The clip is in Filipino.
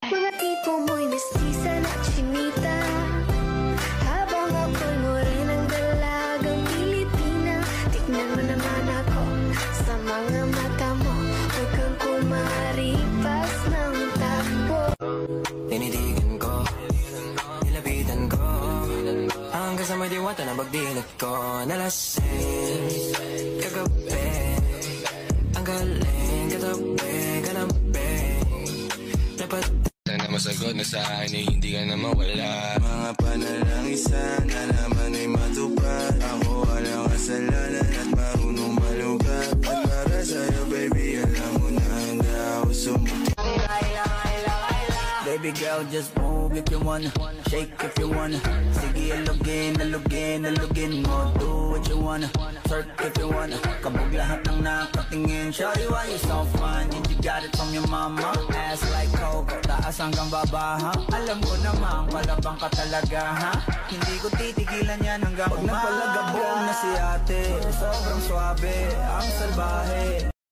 Mga tipo mo'y mestiza na chinita, habang ako'y morenang dalagang Pilipina. Tignan mo naman ako sa mga mata mo, huwag kang kumaripas ng takbo. Tinitigan ko, nilapitan ko, hanggang sa may diwata na pagdilat ko. Nalasing kagabi, ang galing katabi, kanabi. Dapat sana masagot na sa akin ay hindi ka na mawala. Mga panalangin sana naman ay matupad. Ako walang kasalanan at marunong malugat. At para sa'yo baby, alam mo na handa ako sumuko. Baby girl, just move if you wanna, shake if you wanna. Sige, alugin, alugin, alugin mo. Do what you wanna, twerk if you wanna. Kabog lahat ng nakatingin. Shawty, why you so fine? And you got it from your mama. Ass like Coco, taas hanggang baba, ha? Alam ko naman, palabang ka talaga, ha? Hindi ko titigilan yan hanggang umaga. Pag napalagabong na si ate, sobrang swabe, ang salbahe.